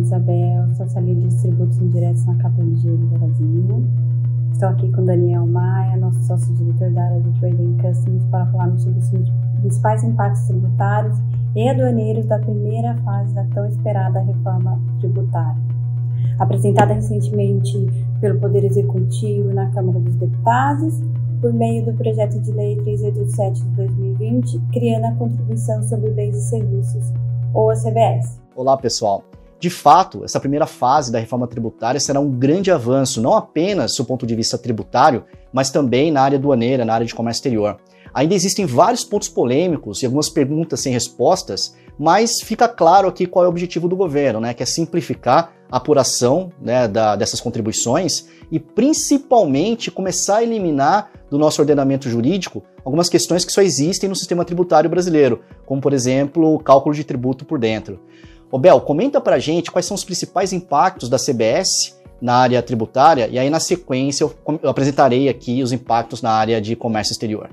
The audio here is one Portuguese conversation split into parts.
Isabel, socialista de tributos indiretos na KPMG do Brasil. Estou aqui com Daniel Maia, nosso sócio-diretor da área de Trading Customs, para falarmos sobre os principais impactos tributários e aduaneiros da primeira fase da tão esperada reforma tributária. Apresentada recentemente pelo Poder Executivo na Câmara dos Deputados, por meio do projeto de lei 387 de 2020, criando a Contribuição sobre Bens e Serviços, ou a CBS. Olá, pessoal. De fato, essa primeira fase da reforma tributária será um grande avanço, não apenas do ponto de vista tributário, mas também na área aduaneira, na área de comércio exterior. Ainda existem vários pontos polêmicos e algumas perguntas sem respostas, mas fica claro aqui qual é o objetivo do governo, que é simplificar a apuração dessas contribuições e principalmente começar a eliminar do nosso ordenamento jurídico algumas questões que só existem no sistema tributário brasileiro, como, por exemplo, o cálculo de tributo por dentro. Ô Bel, comenta pra gente quais são os principais impactos da CBS na área tributária e aí na sequência eu apresentarei aqui os impactos na área de comércio exterior.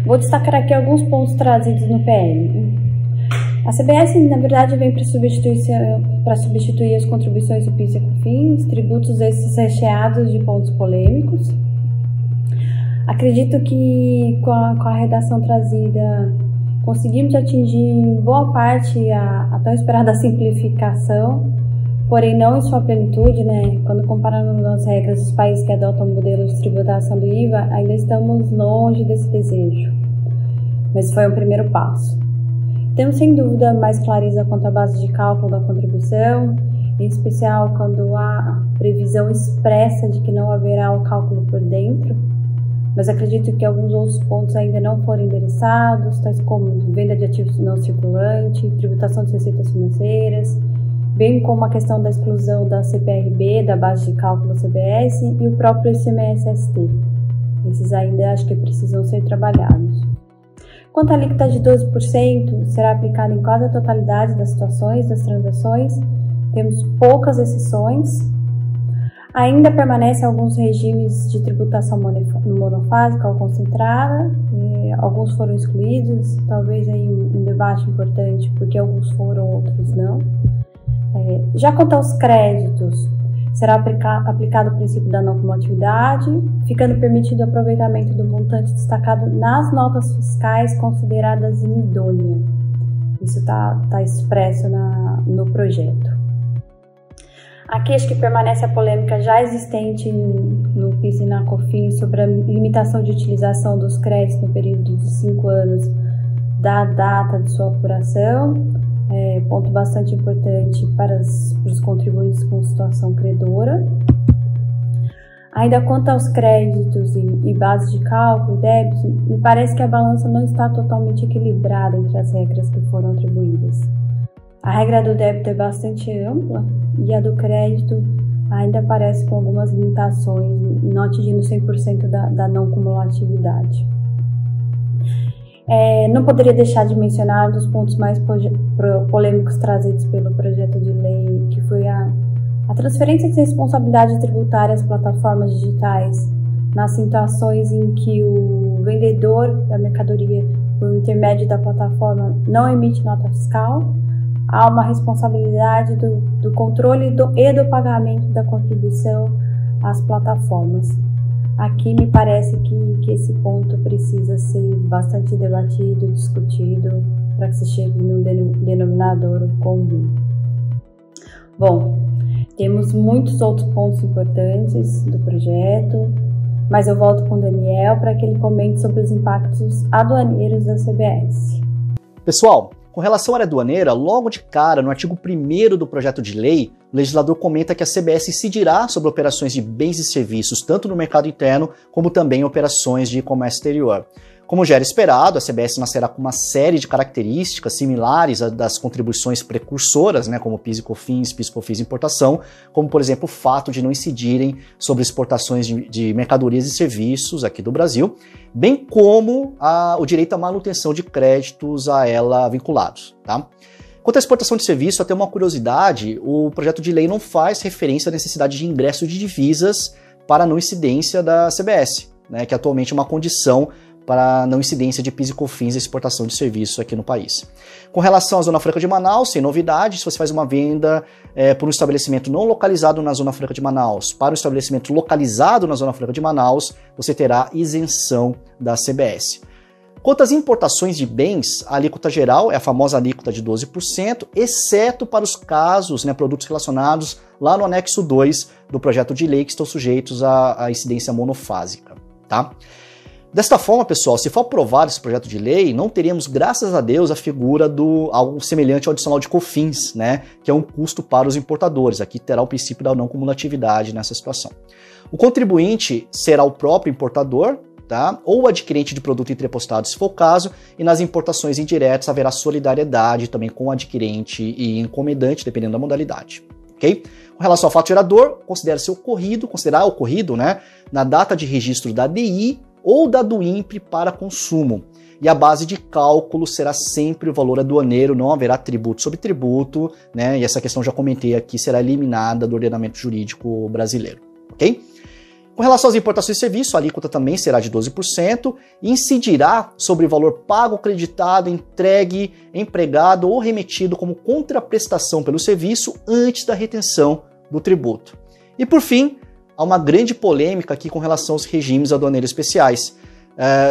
Vou destacar aqui alguns pontos trazidos no PL. A CBS, na verdade, vem para substituir as contribuições do PIS e COFINS, tributos esses recheados de pontos polêmicos. Acredito que com a redação trazida conseguimos atingir em boa parte a tão esperada simplificação, porém não em sua plenitude, Quando comparamos as regras dos países que adotam o modelo de tributação do IVA, ainda estamos longe desse desejo, mas foi um primeiro passo. Temos sem dúvida mais clareza quanto à base de cálculo da contribuição, em especial quando há previsão expressa de que não haverá o cálculo por dentro, mas acredito que alguns outros pontos ainda não foram endereçados, tais como venda de ativos não circulante, tributação de receitas financeiras, bem como a questão da exclusão da CPRB, da base de cálculo da CBS e o próprio ICMS-ST. Esses ainda acho que precisam ser trabalhados. Quanto à alíquota de 12%, será aplicada em quase a totalidade das situações, das transações, temos poucas exceções. Ainda permanecem alguns regimes de tributação monofásica ou concentrada, alguns foram excluídos, talvez aí um debate importante, porque alguns foram, outros não. Já quanto aos créditos, será aplicado o princípio da não cumulatividade, ficando permitido o aproveitamento do montante destacado nas notas fiscais consideradas inidôneas. Isso está expresso no projeto. Aqui acho que permanece a polêmica já existente no PIS e na COFINS sobre a limitação de utilização dos créditos no período de 5 anos da data de sua apuração, ponto bastante importante para os contribuintes com situação credora. Ainda quanto aos créditos e bases de cálculo, débitos, me parece que a balança não está totalmente equilibrada entre as regras que foram atribuídas. A regra do débito é bastante ampla e a do crédito ainda aparece com algumas limitações, não atingindo 100% da não cumulatividade. Não poderia deixar de mencionar um dos pontos mais polêmicos trazidos pelo projeto de lei, que foi a transferência de responsabilidade tributária às plataformas digitais, nas situações em que o vendedor da mercadoria, por intermédio da plataforma, não emite nota fiscal. Há uma responsabilidade do controle e do pagamento da contribuição às plataformas. Aqui me parece que esse ponto precisa ser bastante debatido, discutido, para que se chegue num denominador comum. Bom, temos muitos outros pontos importantes do projeto, mas eu volto com o Daniel para que ele comente sobre os impactos aduaneiros da CBS. Pessoal, com relação à área aduaneira, logo de cara, no artigo 1º do projeto de lei, o legislador comenta que a CBS incidirá sobre operações de bens e serviços, tanto no mercado interno, como também operações de comércio exterior. Como já era esperado, a CBS nascerá com uma série de características similares às das contribuições precursoras, como PIS e COFINS, PIS/COFINS e importação, como, por exemplo, o fato de não incidirem sobre exportações de mercadorias e serviços aqui do Brasil, bem como o direito à manutenção de créditos a ela vinculados. Tá? Quanto à exportação de serviço, até uma curiosidade, o projeto de lei não faz referência à necessidade de ingresso de divisas para a não incidência da CBS, que atualmente é uma condição para não incidência de PIS e COFINS e exportação de serviços aqui no país. Com relação à Zona Franca de Manaus, sem novidade, se você faz uma venda por um estabelecimento não localizado na Zona Franca de Manaus para um estabelecimento localizado na Zona Franca de Manaus, você terá isenção da CBS. Quanto às importações de bens, a alíquota geral é a famosa alíquota de 12%, exceto para os casos, produtos relacionados lá no anexo 2 do projeto de lei que estão sujeitos à incidência monofásica, tá? Desta forma, pessoal, se for aprovado esse projeto de lei, não teremos, graças a Deus, a figura do algo semelhante ao adicional de COFINS, que é um custo para os importadores. Aqui terá o princípio da não cumulatividade nessa situação. O contribuinte será o próprio importador, ou adquirente de produto entrepostado, se for o caso, e nas importações indiretas haverá solidariedade também com o adquirente e encomendante, dependendo da modalidade. Okay? Com relação ao fato gerador, considerar ocorrido na data de registro da DI ou da do INPE para consumo. E a base de cálculo será sempre o valor aduaneiro, não haverá tributo sobre tributo, e essa questão já comentei aqui, será eliminada do ordenamento jurídico brasileiro. Ok? Com relação às importações de serviço, a alíquota também será de 12% e incidirá sobre o valor pago, creditado, entregue, empregado ou remetido como contraprestação pelo serviço antes da retenção do tributo. E por fim, há uma grande polêmica aqui com relação aos regimes aduaneiros especiais.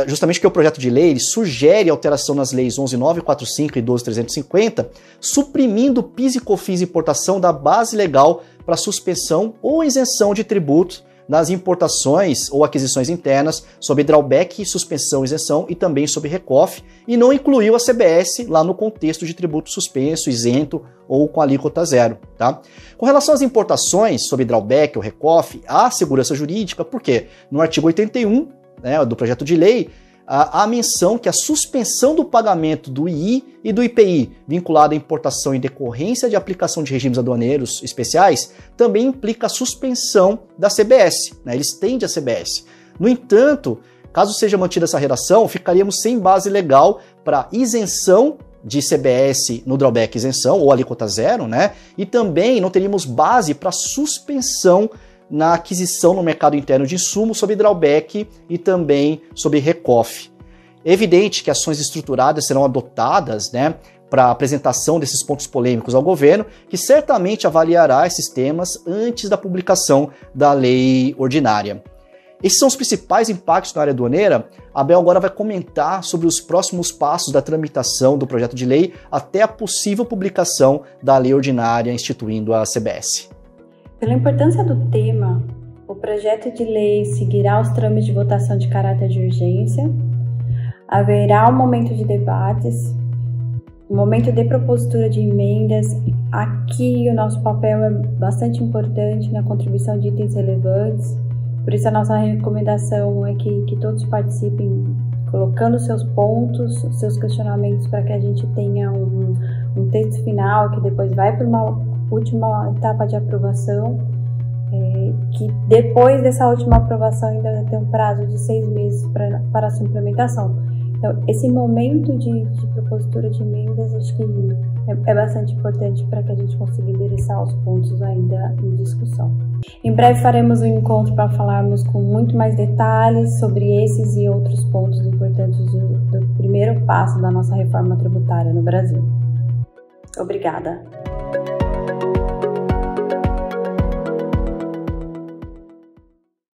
Justamente porque o projeto de lei ele sugere alteração nas leis 11.945 e 12.350, suprimindo PIS e COFINS importação da base legal para suspensão ou isenção de tributos nas importações ou aquisições internas sob drawback, suspensão, isenção e também sob recoff, e não incluiu a CBS lá no contexto de tributo suspenso, isento ou com alíquota zero. Tá? Com relação às importações sob drawback ou recoff, há segurança jurídica, porque no artigo 81 do projeto de lei, há menção que a suspensão do pagamento do II e do IPI vinculado à importação em decorrência de aplicação de regimes aduaneiros especiais também implica a suspensão da CBS, ele estende a CBS. No entanto, caso seja mantida essa redação, ficaríamos sem base legal para isenção de CBS no drawback isenção ou alíquota zero, e também não teríamos base para suspensão na aquisição no mercado interno de insumos sob drawback e também sob recoff. É evidente que ações estruturadas serão adotadas para a apresentação desses pontos polêmicos ao governo, que certamente avaliará esses temas antes da publicação da lei ordinária. Esses são os principais impactos na área aduaneira. A Bel agora vai comentar sobre os próximos passos da tramitação do projeto de lei até a possível publicação da lei ordinária instituindo a CBS. Pela importância do tema, o projeto de lei seguirá os trâmites de votação de caráter de urgência, haverá um momento de debates, um momento de propositura de emendas. Aqui o nosso papel é bastante importante na contribuição de itens relevantes, por isso a nossa recomendação é que todos participem colocando seus pontos, seus questionamentos para que a gente tenha um texto final que depois vai para uma última etapa de aprovação, que depois dessa última aprovação ainda tem um prazo de 6 meses para a sua implementação. Então, esse momento de propositura de emendas, acho que é bastante importante para que a gente consiga endereçar os pontos ainda em discussão. Em breve faremos um encontro para falarmos com muito mais detalhes sobre esses e outros pontos importantes do primeiro passo da nossa reforma tributária no Brasil. Obrigada!